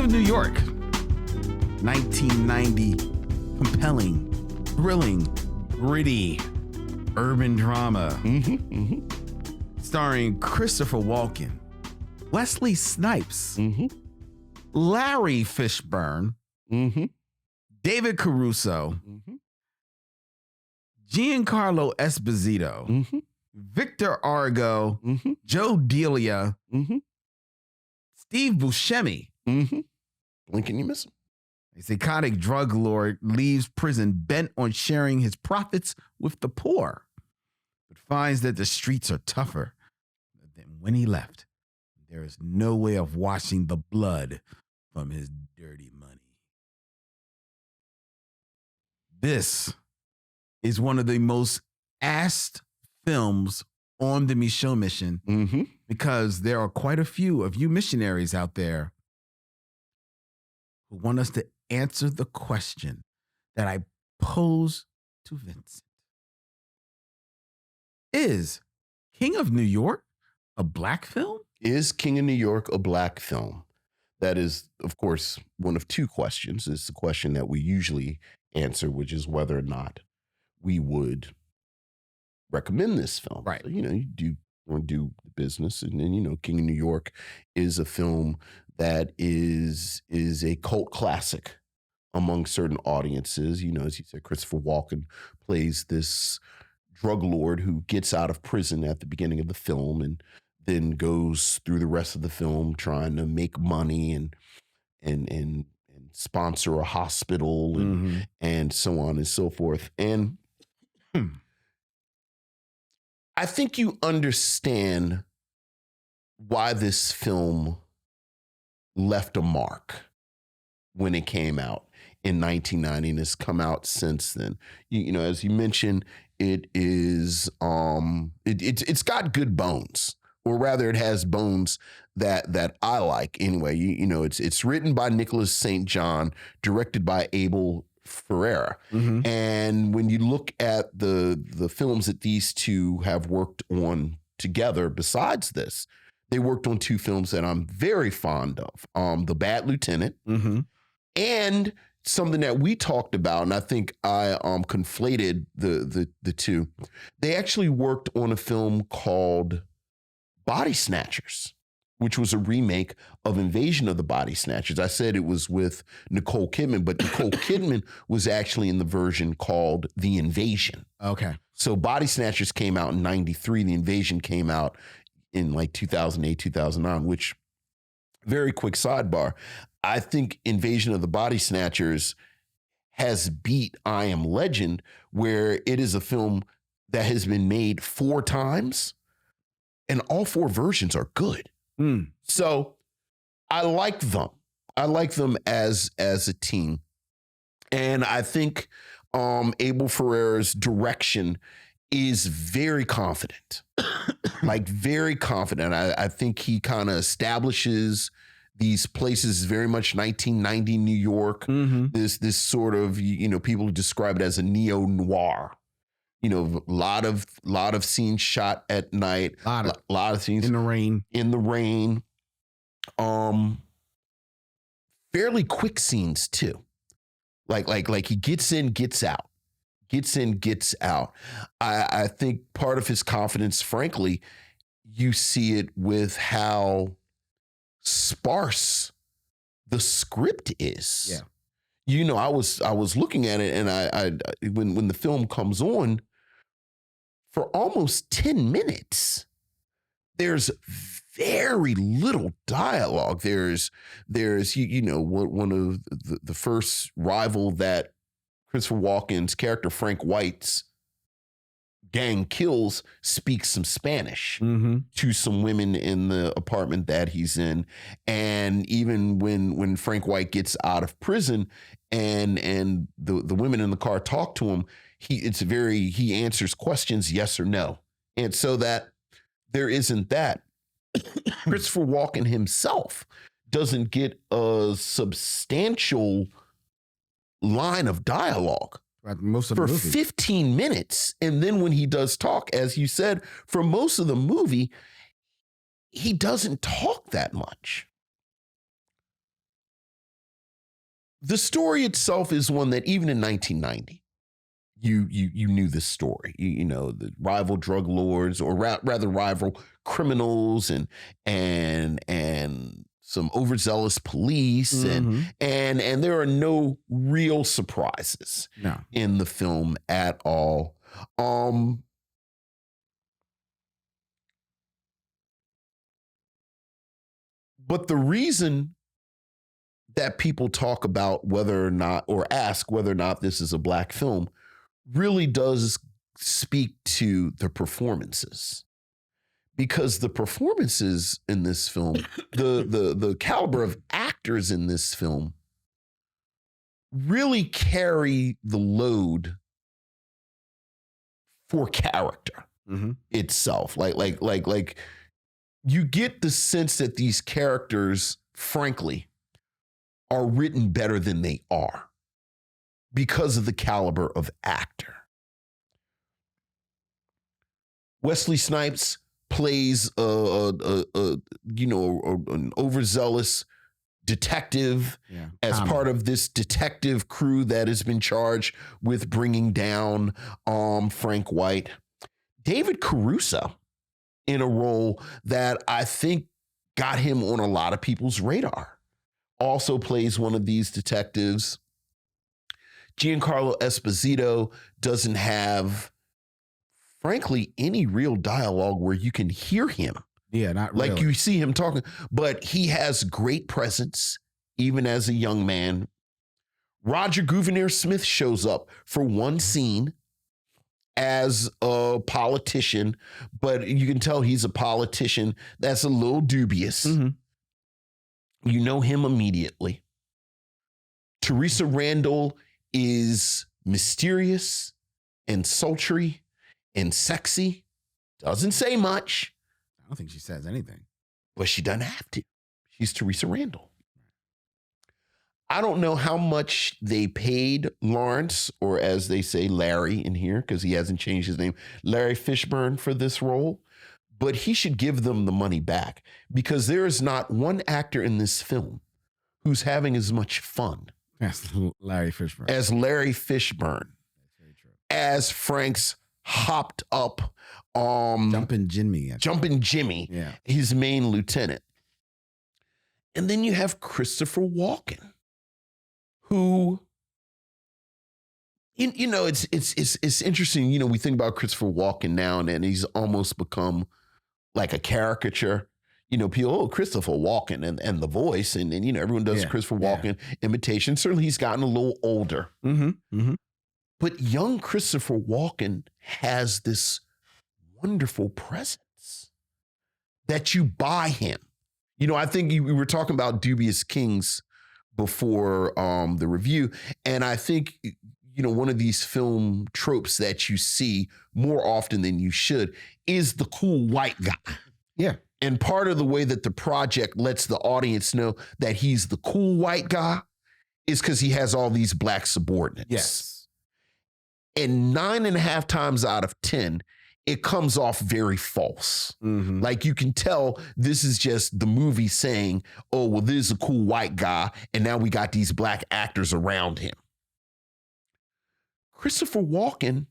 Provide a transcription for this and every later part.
of New York, 1990, compelling, thrilling, gritty, urban drama. Starring Christopher Walken, Wesley Snipes, Larry Fishburne, David Caruso, Giancarlo Esposito, Victor Argo, Joe Delia, Steve Buscemi. Blinking, you miss him. A psychotic drug lord leaves prison bent on sharing his profits with the poor, but finds that the streets are tougher than when he left. There is no way of washing the blood from his dirty money. This is one of the most asked films on the Micheaux mission because there are quite a few of you missionaries out there who want us to answer the question that I pose to Vincent. Is King of New York a black film? Is King of New York a black film? That is, of course, one of two questions. It's the question that we usually answer, which is whether or not we would recommend this film. Right. So, you do want to do the business. And then, King of New York is a film that is a cult classic among certain audiences. As you said, Christopher Walken plays this drug lord who gets out of prison at the beginning of the film and then goes through the rest of the film trying to make money and sponsor a hospital and so on and so forth. And I think you understand why this film left a mark when it came out in 1990 and has come out since then. As you mentioned, it is it's got good bones, or rather, it has bones that I like anyway. It's written by Nicholas St. John, directed by Abel Ferrara. And when you look at the films that these two have worked on together, besides this, they worked on two films that I'm very fond of. The Bad Lieutenant and something that we talked about, and I think I conflated the two. They actually worked on a film called Body Snatchers, which was a remake of Invasion of the Body Snatchers. I said it was with Nicole Kidman, but Nicole Kidman was actually in the version called The Invasion. Okay. So Body Snatchers came out in 93. The Invasion came out in like 2008, 2009, which, very quick sidebar, I think Invasion of the Body Snatchers has beat I Am Legend, where it is a film that has been made 4 times and all 4 versions are good. So I like them. I like them as a team. And I think Abel Ferrara's direction is very confident, like very confident. I think he kind of establishes these places very much 1990 New York. This sort of, people describe it as a neo-noir. A lot of scenes shot at night, a lot of scenes in the rain. Fairly quick scenes too. Like he gets in, gets out. I think part of his confidence, frankly, you see it with how sparse the script is. Yeah. I was looking at it, and I when the film comes on, for almost 10 minutes, there's very little dialogue. There's one of the first rival that Christopher Walken's character, Frank White's gang kills, speaks some Spanish to some women in the apartment that he's in. And even when Frank White gets out of prison and the women in the car talk to him, he answers questions yes or no. And so that there isn't that. Christopher Walken himself doesn't get a substantial line of dialogue most of for the movie. 15 minutes. And then when he does talk, as you said, for most of the movie, he doesn't talk that much. the story itself is one that even in 1990, you knew this story. You know, the rival drug lords, or rather rival criminals, and some overzealous police, and there are no real surprises in the film at all. But the reason that people talk about whether or not, or ask whether or not this is a black film, really does speak to the performances. Because the performances in this film, the caliber of actors in this film really carry the load for character itself. Like you get the sense that these characters, frankly, are written better than they are because of the caliber of actor. Wesley Snipes plays an overzealous detective as part of this detective crew that has been charged with bringing down Frank White. David Caruso, in a role that I think got him on a lot of people's radar, also plays one of these detectives. Giancarlo Esposito doesn't have, frankly, any real dialogue where you can hear him. Yeah, not really. Like you see him talking, but he has great presence, even as a young man. Roger Gouverneur Smith shows up for one scene as a politician, but you can tell he's a politician that's a little dubious. You know him immediately. Teresa Randall is mysterious and sultry and sexy. Doesn't say much. I don't think she says anything. But she doesn't have to. She's Teresa Randall. I don't know how much they paid Lawrence, or as they say, Larry in here, because he hasn't changed his name, Larry Fishburne, for this role. But he should give them the money back, because there is not one actor in this film who's having as much fun as Larry Fishburne. As Frank's hopped up Jumpin' Jimmy, his main lieutenant. And then you have Christopher Walken, who, you know, it's interesting. You know, we think about Christopher Walken now, and he's almost become like a caricature. You know, people, Christopher Walken and the voice, and you know, everyone does Christopher Walken imitation. Certainly he's gotten a little older. But young Christopher Walken has this wonderful presence that you buy him. You know, I think we were talking about Dubious Kings before the review, and I think, you know, one of these film tropes that you see more often than you should is the cool white guy. Yeah. And part of the way that the project lets the audience know that he's the cool white guy is because he has all these black subordinates. Yes. And 9.5 times out of 10, it comes off very false. Like you can tell this is just the movie saying, oh, well, this is a cool white guy, and now we got these black actors around him. Christopher Walken,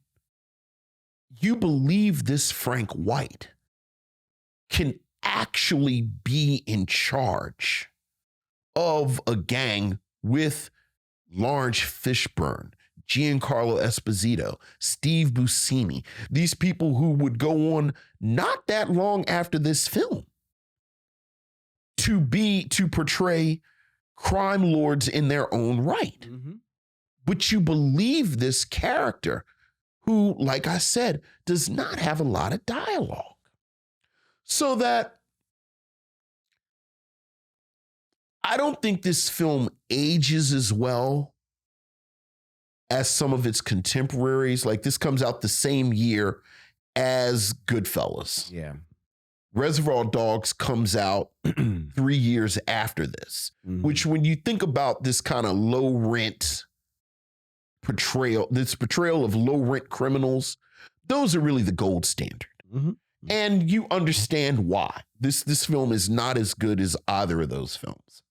you believe this Frank White can actually be in charge of a gang with Lawrence Fishburne, Giancarlo Esposito, Steve Buscemi, these people who would go on not that long after this film to portray crime lords in their own right. But you believe this character who, like I said, does not have a lot of dialogue. So that I don't think this film ages as well as some of its contemporaries. Like, this comes out the same year as Goodfellas. Yeah. Reservoir Dogs comes out 3 years after this, which, when you think about this kind of low rent portrayal, this portrayal of low rent criminals, those are really the gold standard. And you understand why. This film is not as good as either of those films.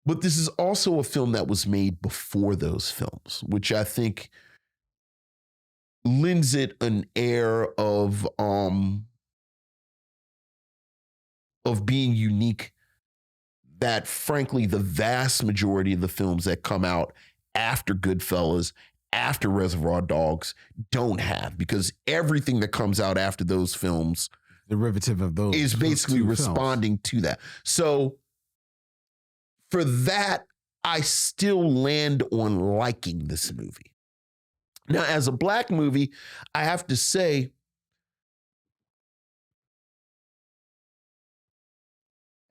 But this is also a film that was made before those films, which I think lends it an air of being unique that, frankly, the vast majority of the films that come out after Goodfellas, after Reservoir Dogs, don't have, because everything that comes out after those films, derivative of those, is basically responding to that. So for that, I still land on liking this movie. Now, as a black movie, I have to say,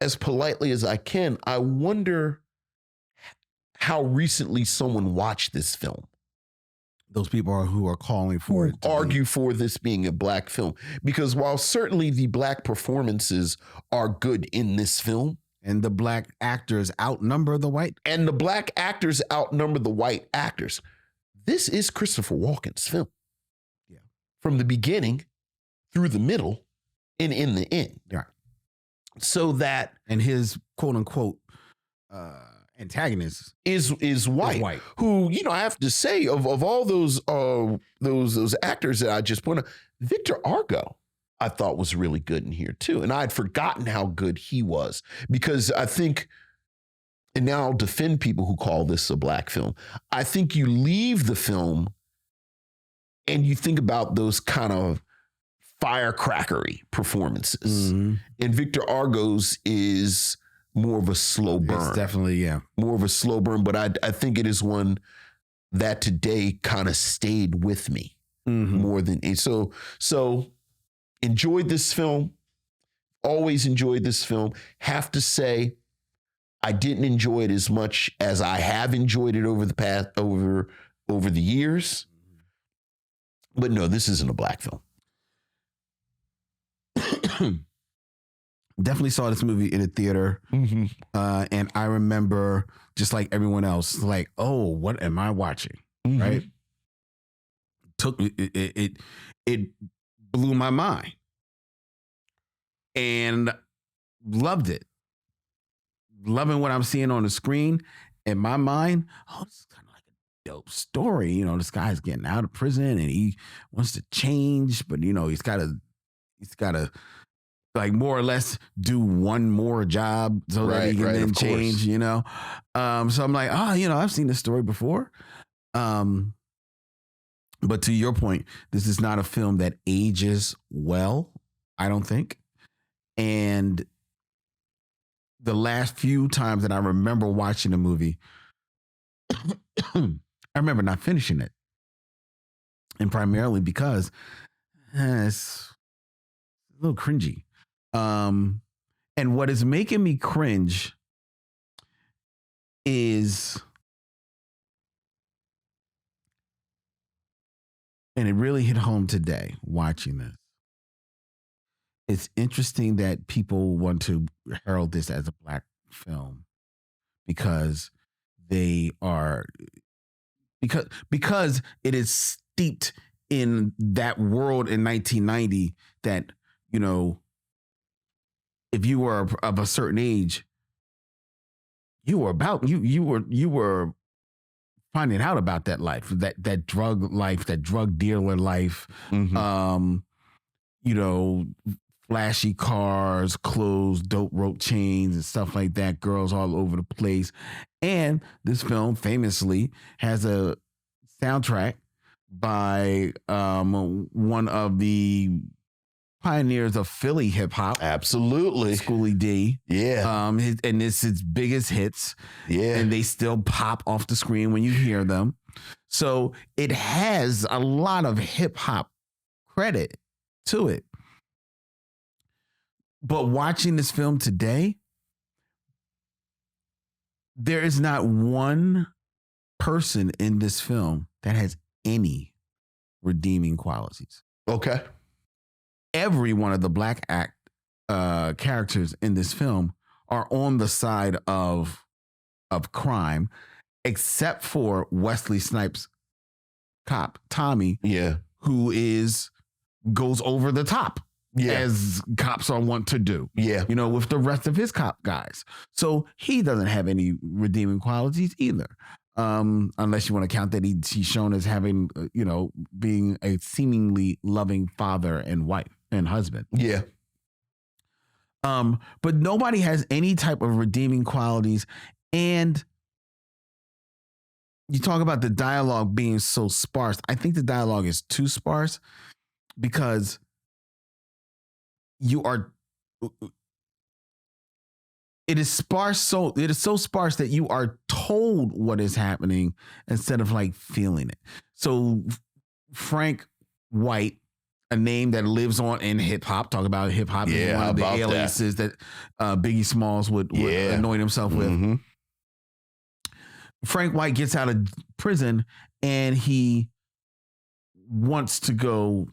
as politely as I can, I wonder how recently someone watched this film. Those people who are calling for it, argue for this being a black film. Because while certainly the black performances are good in this film, and the black actors outnumber the white, actors, this is Christopher Walken's film. Yeah. From the beginning through the middle and in the end. Yeah. So that, and his quote unquote antagonist is white, who, you know, I have to say, of all those actors that I just pointed out, Victor Argo, I thought was really good in here too. And I'd forgotten how good he was, because I think, and now I'll defend people who call this a black film, I think you leave the film and you think about those kind of firecrackery performances. Mm-hmm. And Victor Argo's is more of a slow burn. It's definitely, yeah. More of a slow burn, but I think it is one that today kind of stayed with me more than it. So enjoyed this film. Always enjoyed this film. Have to say, I didn't enjoy it as much as I have enjoyed it over the years. But no, this isn't a black film. Definitely saw this movie in a theater. And I remember, just like everyone else, like, oh, what am I watching? Right? It blew my mind. And loved it. Loving what I'm seeing on the screen. In my mind, oh, this is kind of like a dope story. You know, this guy's getting out of prison and he wants to change, but, you know, he's got to like more or less do one more job so that he can then change, you know? So I'm like, you know, I've seen this story before. But to your point, this is not a film that ages well, I don't think. And the last few times that I remember watching the movie, I remember not finishing it. And primarily because it's a little cringy. And what is making me cringe is, and it really hit home today watching this, it's interesting that people want to herald this as a black film because it is steeped in that world in 1990 that, you know, if you were of a certain age, you were finding out about that life, that drug life, that drug dealer life, you know, flashy cars, clothes, dope rope chains and stuff like that, girls all over the place. And this film famously has a soundtrack by one of the pioneers of Philly hip hop. Absolutely. Schoolie D. Yeah. And it's his biggest hits. Yeah. And they still pop off the screen when you hear them. So it has a lot of hip hop credit to it. But watching this film today, there is not one person in this film that has any redeeming qualities. Okay. Every one of the black characters in this film are on the side of crime, except for Wesley Snipes' cop, Tommy, yeah, who goes over the top. as cops are wont to do. Yeah. You know, with the rest of his cop guys. So he doesn't have any redeeming qualities either. Unless you want to count that he's shown as having, being a seemingly loving father and wife and husband. Yeah. But nobody has any type of redeeming qualities. And you talk about the dialogue being so sparse. I think the dialogue is too sparse because it is so sparse that you are told what is happening instead of like feeling it. So Frank White, a name that lives on in hip hop, talk about hip hop, is one of the aliases that Biggie Smalls would anoint himself with. Frank White gets out of prison and he wants to go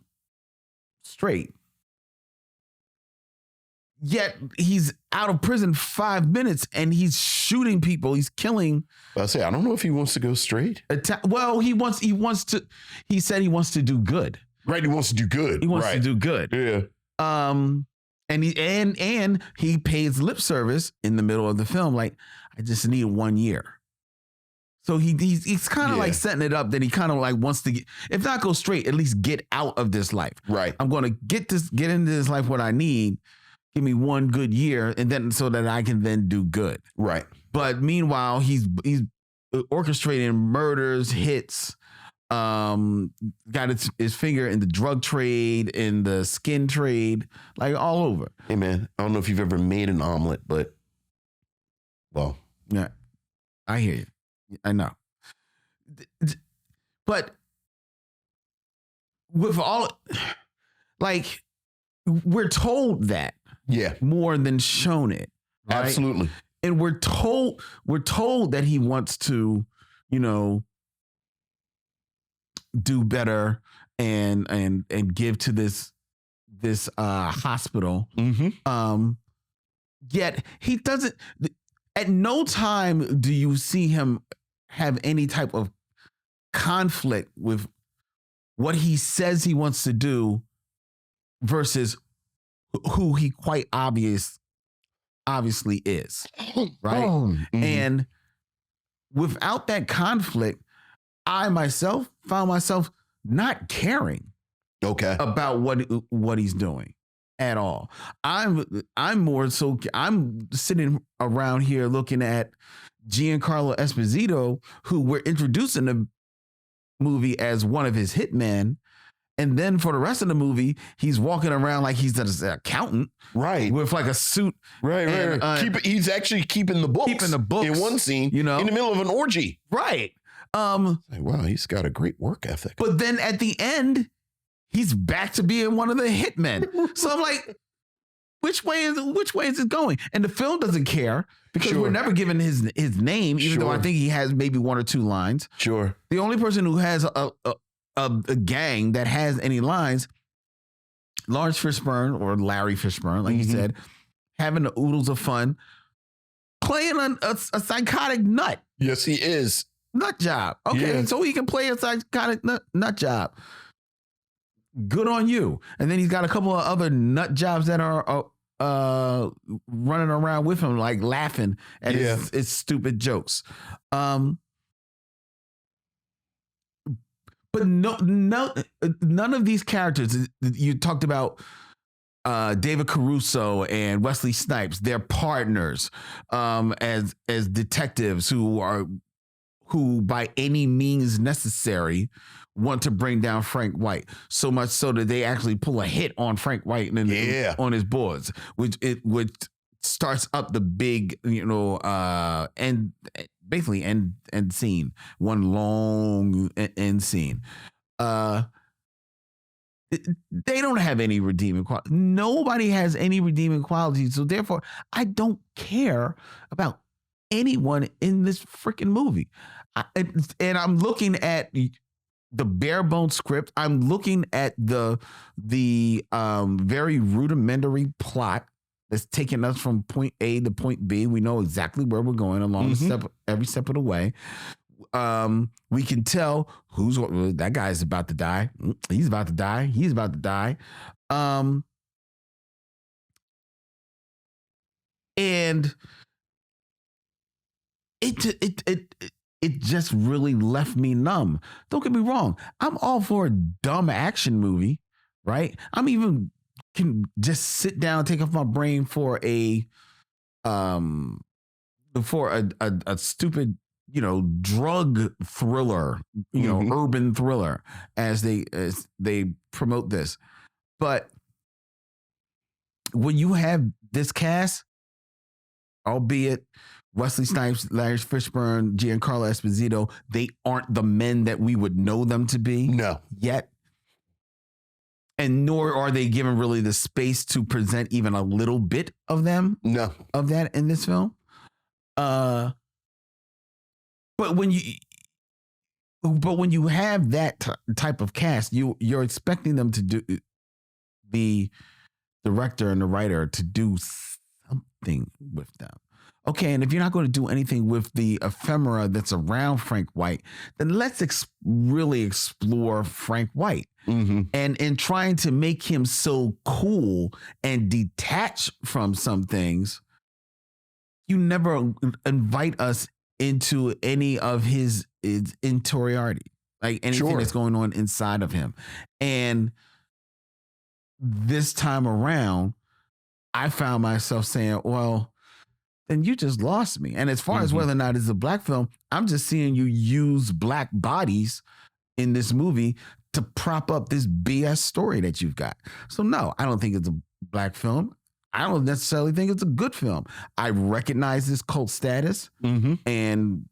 straight. Yet he's out of prison 5 minutes and he's shooting people. He's killing. I don't know if he wants to go straight. He said he wants to do good. Right. He wants to do good. He wants to do good. Yeah. And he pays lip service in the middle of the film. Like, I just need 1 year. So he's kind of like setting it up that he kind of like wants to get, if not go straight, at least get out of this life. Right. I'm going to get into this life what I need. Give me 1 good year, and then so that I can then do good. Right. But meanwhile, he's orchestrating murders, hits, got his finger in the drug trade, in the skin trade, like all over. Hey man, I don't know if you've ever made an omelet, but yeah, I hear you. I know. But with all, like, we're told that. Yeah. More than shown it. Right? Absolutely. And we're told that he wants to, do better and give to this hospital. Yet he doesn't. At no time do you see him have any type of conflict with what he says he wants to do versus who he quite obviously is, right? And without that conflict, I myself found myself not caring about what he's doing at all. I'm sitting around here looking at Giancarlo Esposito, who we're introduced in the movie as one of his hitmen. And then for the rest of the movie, he's walking around like he's an accountant, right, with like a suit, right. He's actually keeping the books in one scene, in the middle of an orgy, right. Wow, he's got a great work ethic. But then at the end, he's back to being one of the hitmen. So I'm like, which way is it going? And the film doesn't care because we're never given his name, even though I think he has maybe 1 or 2 lines. Sure. The only person who has a gang that has any lines, Lawrence Fishburne or Larry Fishburne, like you said, having the oodles of fun, playing a psychotic nut. Yes, he is. Nut job. Okay, so he can play a psychotic nut job. Good on you. And then he's got a couple of other nut jobs that are running around with him, like laughing at his stupid jokes. But none of these characters, you talked about David Caruso and Wesley Snipes, they're partners as detectives who by any means necessary want to bring down Frank White, so much so that they actually pull a hit on Frank White and on his boards, which starts up the big, end scene, one long end scene. They don't have any redeeming qualities. Nobody has any redeeming qualities. So therefore, I don't care about anyone in this freaking movie. And I'm looking at the bare bones script. I'm looking at the very rudimentary plot that's taking us from point A to point B. We know exactly where we're going along every step of the way. We can tell that guy's about to die. He's about to die. He's about to die. and it just really left me numb. Don't get me wrong. I'm all for a dumb action movie, right? I'm even can just sit down, take off my brain for a stupid, drug thriller, urban thriller as they promote this. But when you have this cast, albeit Wesley Snipes, Larry Fishburne, Giancarlo Esposito, they aren't the men that we would know them to be yet. And nor are they given really the space to present even a little bit of them. Of that in this film. But when you have that type of cast, you're expecting them to do, the director and the writer, to do something with them. Okay, and if you're not going to do anything with the ephemera that's around Frank White, then let's really explore Frank White. And in trying to make him so cool and detached from some things, you never invite us into any of his interiority, like anything that's going on inside of him. And this time around, I found myself saying, well, then you just lost me. And as far as whether or not it's a black film, I'm just seeing you use black bodies in this movie to prop up this BS story that you've got. So no, I don't think it's a black film. I don't necessarily think it's a good film. I recognize this cult status, and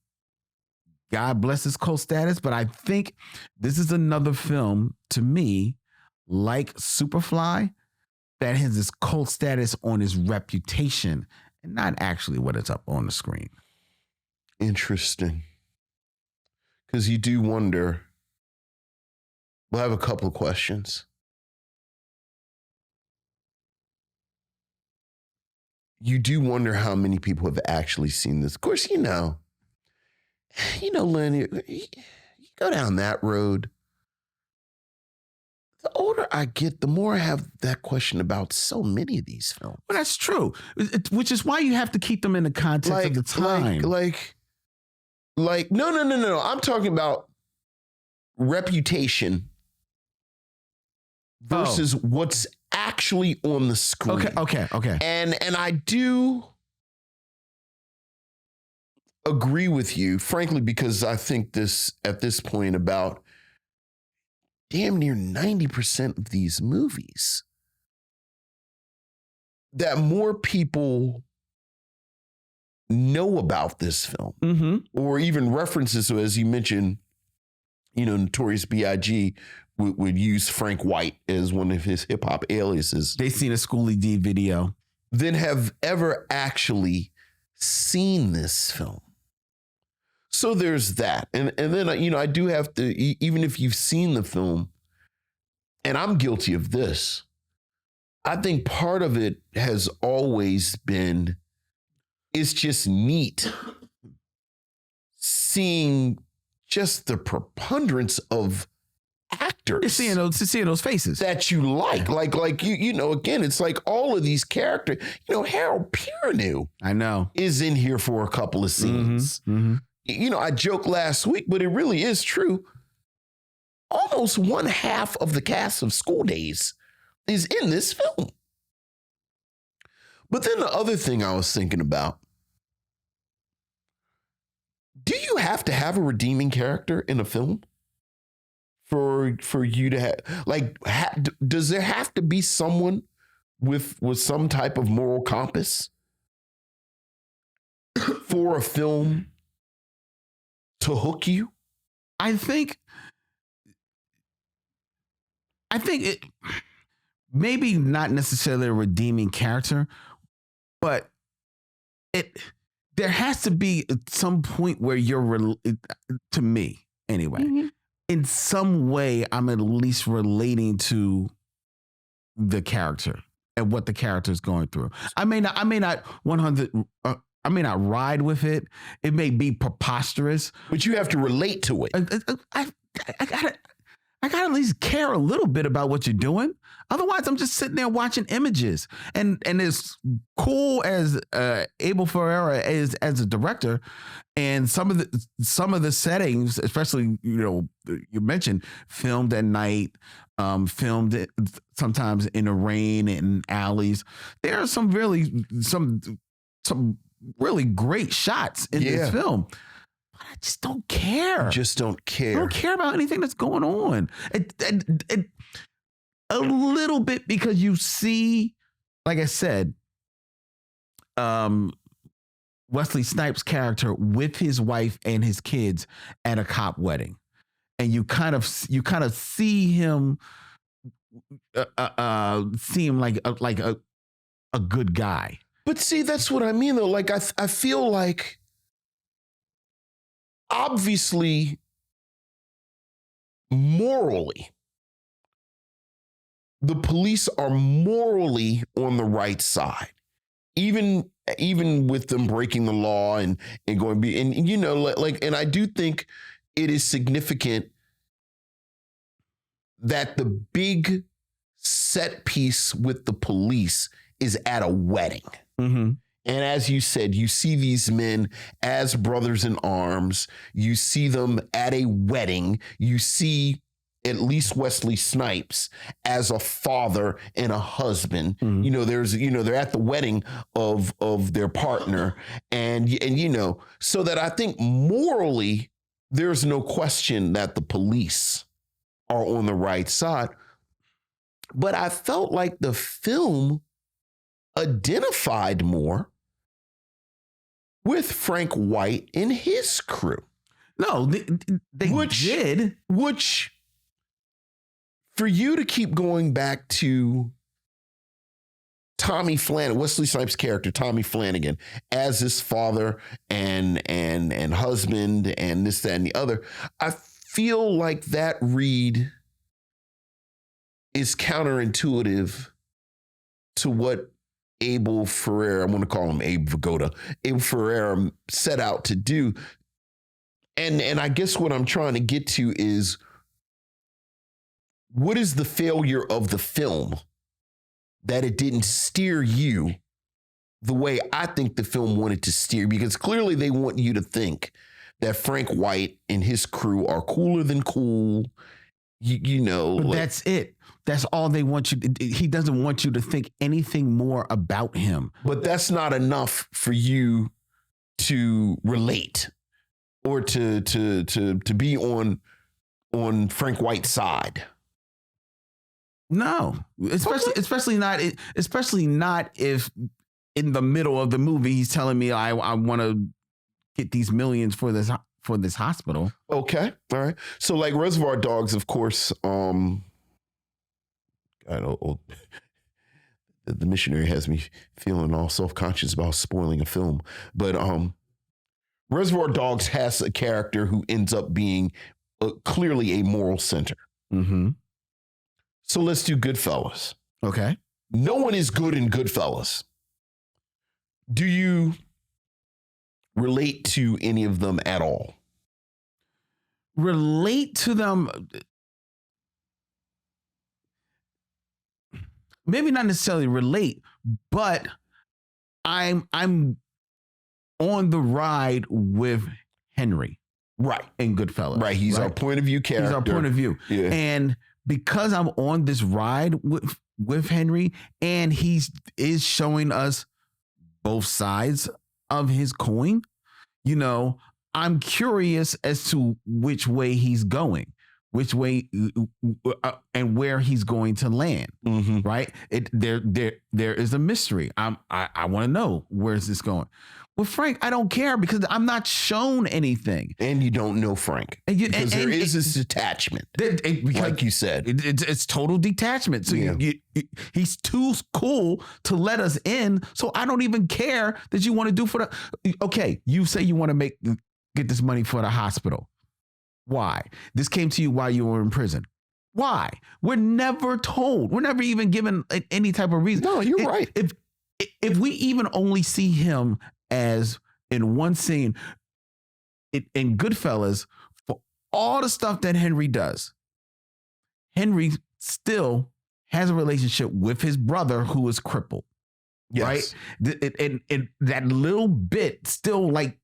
God bless his cult status, but I think this is another film, to me, like Superfly, that has this cult status on his reputation and not actually what it's up on the screen. Interesting. Because you do wonder. We'll have a couple of questions. You do wonder how many people have actually seen this. Of course, Lenny, you go down that road. The older I get, the more I have that question about so many of these films. Well, that's true, which is why you have to keep them in the context of the time. No. I'm talking about reputation versus what's actually on the screen. Okay. And I do agree with you, frankly, because I think this at this point about damn near 90% of these movies that more people know about this film or even references. So as you mentioned, Notorious B.I.G. would use Frank White as one of his hip hop aliases. They seen a Schoolie D video. Then have ever actually seen this film. So there's that. And then, I do have to, even if you've seen the film, and I'm guilty of this, I think part of it has always been, it's just neat seeing just the preponderance of actors. Seeing those faces that you like. Like again, it's like all of these characters, Harold Perrineau, I know, is in here for a couple of scenes. I joked last week, but it really is true. Almost one half of the cast of School Days is in this film. But then the other thing I was thinking about, do you have to have a redeeming character in a film for you to have, does there have to be someone with some type of moral compass for a film to hook you? I think it maybe not necessarily a redeeming character, but there has to be at some point where you're, to me anyway, in some way, I'm at least relating to the character and what the character is going through. I may not I may not ride with it. It may be preposterous, but you have to relate to it. I gotta at least care a little bit about what you're doing. Otherwise, I'm just sitting there watching images. And as cool as Abel Ferreira is as a director, and some of the settings, especially you mentioned filmed at night, filmed sometimes in the rain and alleys. There are some really great shots in this film. I just don't care. Just don't care. I don't care about anything that's going on. A little bit because you see, like I said, Wesley Snipes' character with his wife and his kids at a cop wedding, and you kind of see him seem like a good guy. But see, that's what I mean, though. Like I feel like, obviously, morally, the police are morally on the right side, even with them breaking the law and going and I do think it is significant that the big set piece with the police is at a wedding. Mm-hmm. And as you said, you see these men as brothers in arms. You see them at a wedding. You see at least Wesley Snipes as a father and a husband. Mm-hmm. They're at the wedding of their partner. And so that I think morally, there's no question that the police are on the right side. But I felt like the film identified more with Frank White and his crew. No, they did. Which, for you to keep going back to Tommy Flanagan, Wesley Snipes' character, Tommy Flanagan, as his father and husband and this, that, and the other, I feel like that read is counterintuitive to what Abel Ferreira, I'm going to call him Abe Vigoda, Abel Ferreira set out to do. And I guess what I'm trying to get to is, what is the failure of the film that it didn't steer you the way I think the film wanted to steer? Because clearly they want you to think that Frank White and his crew are cooler than cool. But that's it. That's all they want you to. He doesn't want you to think anything more about him. But that's not enough for you to relate or to be on Frank White's side. No, especially not if in the middle of the movie he's telling me I want to get these millions for this hospital. Okay, all right. So like Reservoir Dogs, of course. I don't. The missionary has me feeling all self-conscious about spoiling a film, but Reservoir Dogs has a character who ends up being clearly a moral center. Mm-hmm. So let's do Goodfellas. Okay. No one is good in Goodfellas. Do you relate to any of them at all? Relate to them? Maybe not necessarily relate, but I'm on the ride with Henry. Right. In Goodfellas. Right. He's our point of view character. He's our point of view. Yeah. And because I'm on this ride with Henry, and he is showing us both sides of his coin, I'm curious as to which way he's going, which way and where he's going to land. Mm-hmm. Right? There is a mystery. I want to know, where is this going? With Frank, I don't care because I'm not shown anything. And you don't know Frank. Because there is this detachment, like you said. It's total detachment. So he's too cool to let us in. So I don't even care that you want to do for the... Okay, you say you want to get this money for the hospital. Why? This came to you while you were in prison. Why? We're never told. We're never even given any type of reason. No, you're right. If we even only see him as in one scene in Goodfellas, for all the stuff that Henry does, Henry still has a relationship with his brother who is crippled. Yes. Right? And that little bit still like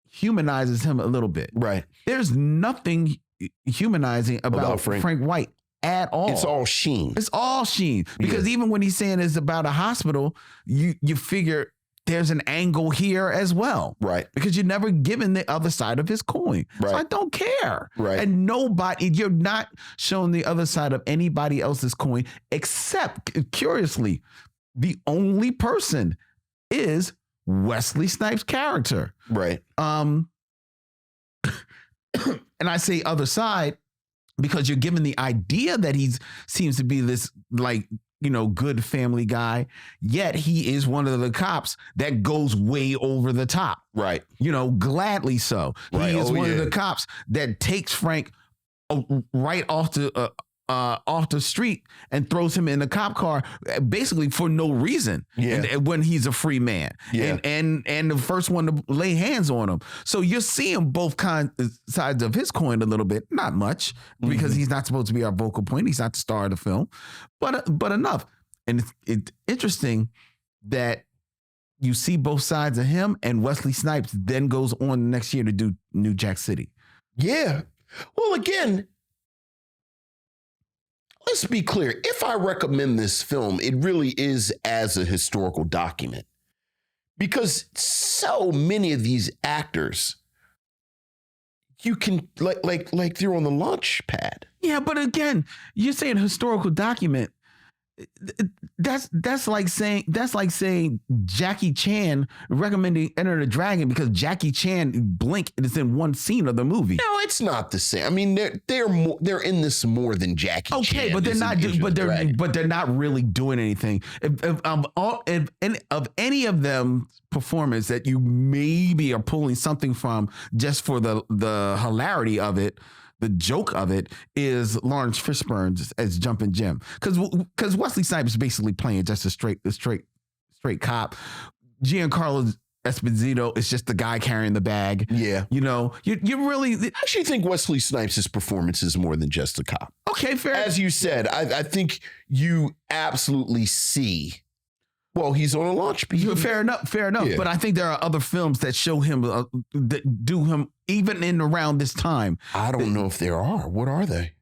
humanizes him a little bit. Right. There's nothing humanizing about Frank White at all. It's all Sheen. It's all Sheen. Because even when he's saying it's about a hospital, you figure there's an angle here as well. Right. Because you're never given the other side of his coin. Right. So I don't care. Right. And you're not showing the other side of anybody else's coin, except, curiously, the only person is Wesley Snipes' character. Right. And I say other side because you're given the idea that he seems to be this like, good family guy, yet he is one of the cops that goes way over the top. Right. Gladly so. Right. He is one of the cops that takes Frank right off the street and throws him in a cop car basically for no reason. Yeah. And when he's a free man. Yeah. And the first one to lay hands on him. So you're seeing both sides of his coin a little bit, not much, because he's not supposed to be our vocal point. He's not the star of the film, but enough. And it's interesting that you see both sides of him, and Wesley Snipes then goes on next year to do New Jack City. Yeah. Well, again, let's be clear. If I recommend this film, it really is as a historical document, because so many of these actors, you can like they're on the launch pad. Yeah, but again, you're saying historical document. That's like saying Jackie Chan recommending Enter the Dragon because Jackie Chan blink is in one scene of the movie. No, it's not the same. I mean, they're in this more than Jackie Chan. Okay, but they're not. But they're not really doing anything. If any of them performance that you maybe are pulling something from just for the hilarity of it. The joke of it is Lawrence Fishburne as Jumpin' Jim, because Wesley Snipes is basically playing just a straight cop. Giancarlo Esposito is just the guy carrying the bag. Yeah, you really I actually think Wesley Snipes' performance is more than just a cop. Okay, fair. As you said, I think you absolutely see. Well, he's on a launch pad. Fair enough. Yeah. But I think there are other films that show him, that do him even in around this time. I don't know if there are. What are they?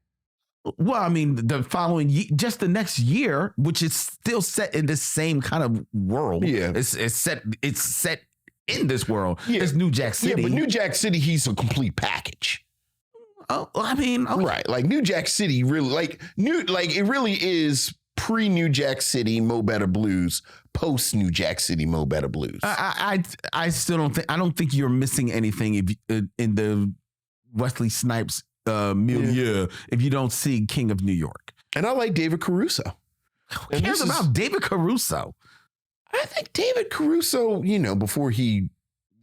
Well, I mean, the following, just the next year, which is still set in the same kind of world. Yeah, it's set in this world. Yeah. It's New Jack City. Yeah, but New Jack City, he's a complete package. Oh, I mean, okay. Right? Like New Jack City, really, it really is pre-New Jack City Mo Better Blues, post New Jack City Mo Better Blues. I still don't think you're missing anything in the Wesley Snipes milieu if you don't see King of New York. And I like David Caruso. Who cares about David Caruso? I think David Caruso, before he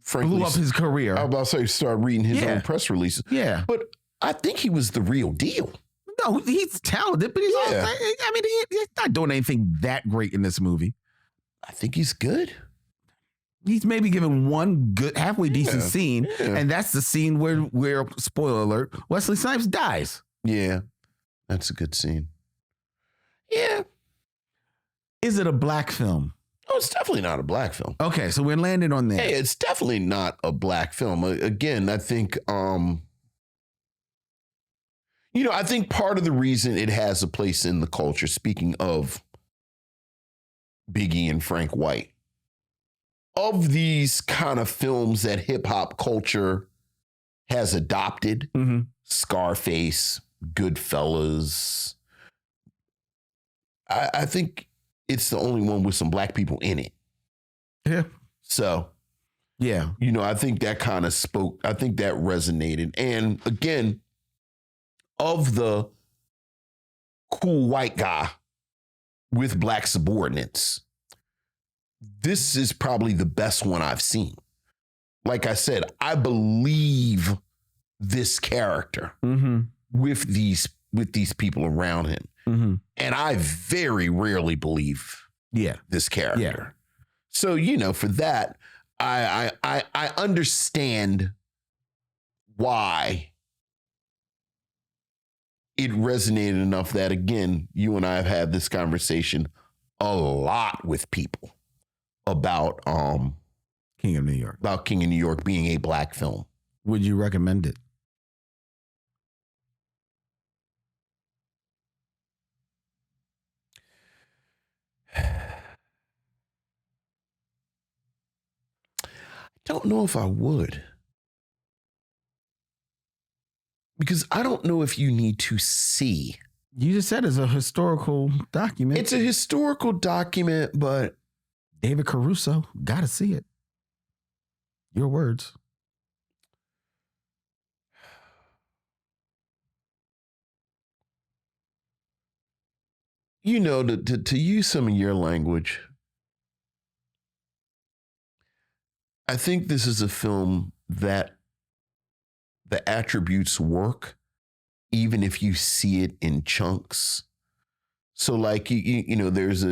frankly blew up his career. I was about to say start reading his own press releases. Yeah. But I think he was the real deal. No, he's talented, but he's not doing anything that great in this movie. I think he's good. He's maybe given one good, halfway decent scene, and that's the scene where spoiler alert, Wesley Snipes dies. Yeah, that's a good scene. Yeah. Is it a black film? Oh, it's definitely not a black film. Okay, so we're landing on that. Hey, it's definitely not a black film. Again, I think, I think part of the reason it has a place in the culture, speaking of Biggie and Frank White, of these kind of films that hip hop culture has adopted, Scarface, Goodfellas, I think it's the only one with some black people in it. Yeah. So, yeah, I think that kind of spoke, I think that resonated. And again, of the cool white guy with black subordinates, this is probably the best one I've seen. Like I said, I believe this character with these people around him. And I very rarely believe this character. Yeah. So, for that, I understand why it resonated enough that, again, you and I have had this conversation a lot with people about King of New York. About King of New York being a black film. Would you recommend it? Don't know if I would. Because I don't know if you need to see. You just said it's a historical document. It's a historical document, but David Caruso, gotta see it. Your words. You know, to use some of your language, I think this is a film that the attributes work, even if you see it in chunks. So, like, you know, there's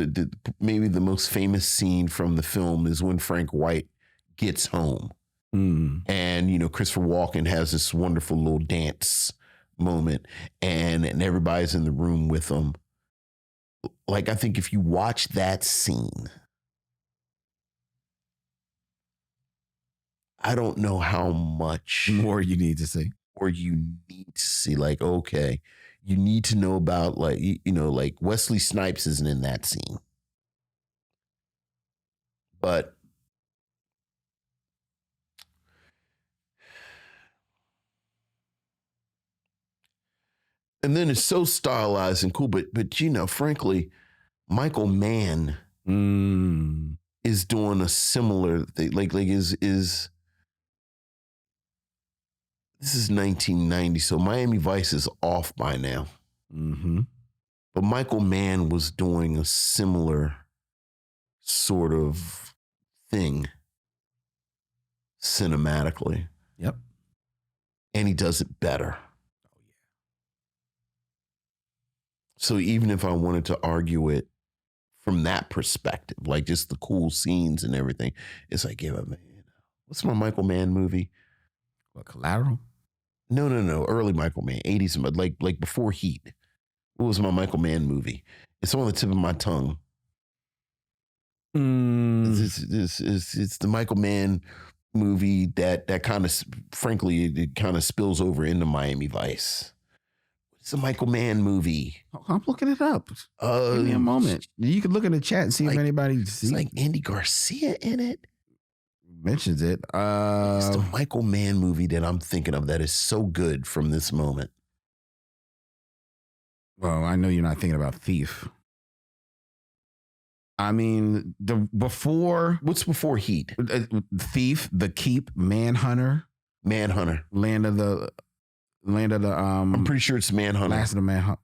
maybe the most famous scene from the film is when Frank White gets home. And, you know, Christopher Walken has this wonderful little dance moment, and everybody's in the room with him. Like, I think if you watch that scene, I don't know how much more you need to see. Or you need to see, like, okay, you need to know about, like, you know, like Wesley Snipes isn't in that scene. But and then it's so stylized and cool, but you know, frankly, Michael Mann is doing a similar thing. Like is this is 1990, so Miami Vice is off by now. But Michael Mann was doing a similar sort of thing cinematically. Yep. And he does it better. So even if I wanted to argue it from that perspective, like just the cool scenes and everything, it's like, yeah, man, what's my Michael Mann movie? What, Collateral? No. Early Michael Mann, 80s, like before Heat. What was my Michael Mann movie? It's on the tip of my tongue. It's the Michael Mann movie that kind of, frankly, it kind of spills over into Miami Vice. It's a Michael Mann movie. I'm looking it up. Give me a moment. You can look in the chat and see if anybody sees. It's like Andy Garcia in it. Mentions it. It's the Michael Mann movie that I'm thinking of that is so good from this moment. Well, I know you're not thinking about Thief. I mean, what's before Heat? Thief, The Keep, Manhunter. Land of the I'm pretty sure it's Manhunter. Last of the Manhunter.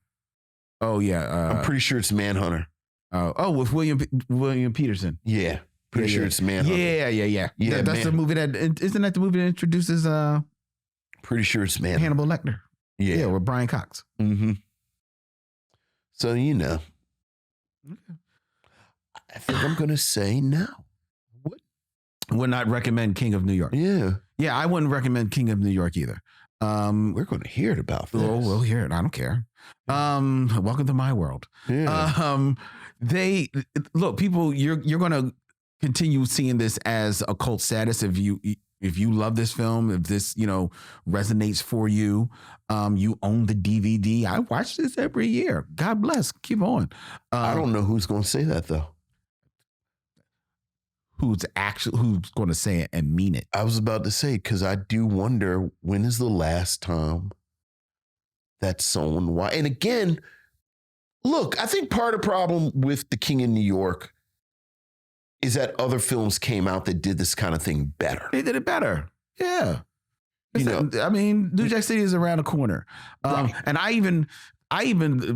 Oh yeah. I'm pretty sure it's Manhunter. With William Peterson. Yeah. Pretty sure it's Manhunter. Yeah. That's the movie isn't that the movie that introduces pretty sure it's Manhunter. Hannibal Lecter. Yeah, with Brian Cox. So, you know. Okay. I think I'm gonna say no. What? Would not recommend King of New York. Yeah, I wouldn't recommend King of New York either. We're going to hear it about this. Oh, we'll hear it. I don't care. Welcome to my world. Yeah. They look, people. You're going to continue seeing this as a cult status if you love this film. If this resonates for you, you own the DVD. I watch this every year. God bless. Keep on. I don't know who's going to say that though. Who's going to say it and mean it? I was about to say, because I do wonder, when is the last time that someone watched? And again, look, I think part of the problem with The King of New York is that other films came out that did this kind of thing better. They did it better. Yeah. I mean, New Jack City is around the corner. Right. And I even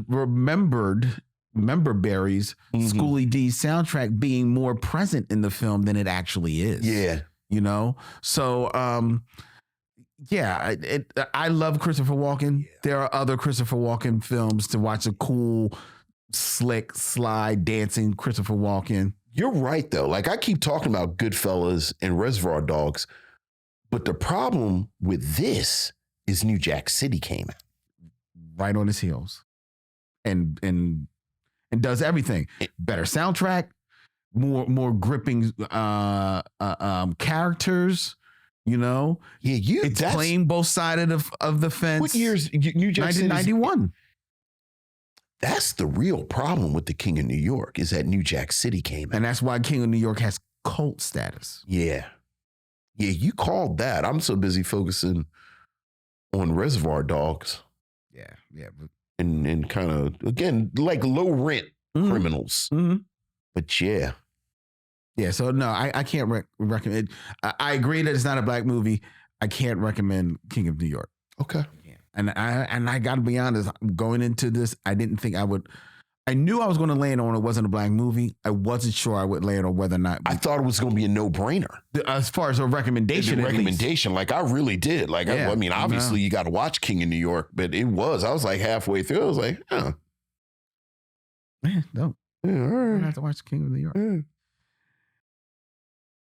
remembered Barry's Schoolie D soundtrack being more present in the film than it actually is. Yeah. So, I love Christopher Walken. Yeah. There are other Christopher Walken films to watch, a cool, slick, sly, dancing Christopher Walken. You're right, though. Like, I keep talking about Goodfellas and Reservoir Dogs, but the problem with this is New Jack City came out. right on his heels, and does everything. Better soundtrack, more gripping characters. You know, it's playing both sides of the fence. What years? New Jack City? 1991. That's the real problem with the King of New York is that New Jack City came out. And that's why King of New York has cult status. Yeah. Yeah, you called that. I'm so busy focusing on Reservoir Dogs. Yeah. And kind of, again, like low rent criminals. Mm-hmm. But yeah. Yeah, so no, I can't recommend. I agree that it's not a black movie. I can't recommend King of New York. Okay. And I got to be honest, going into this, I didn't think I would. I knew I was going to land on it wasn't a black movie. I wasn't sure I would land on whether or not. I thought it was going to be a no-brainer. As far as a recommendation. Like I really did. Like, I mean, obviously you got to watch King of New York, but I was like halfway through. I was like, Man, no. Yeah, all right. I have to watch King of New York. Yeah.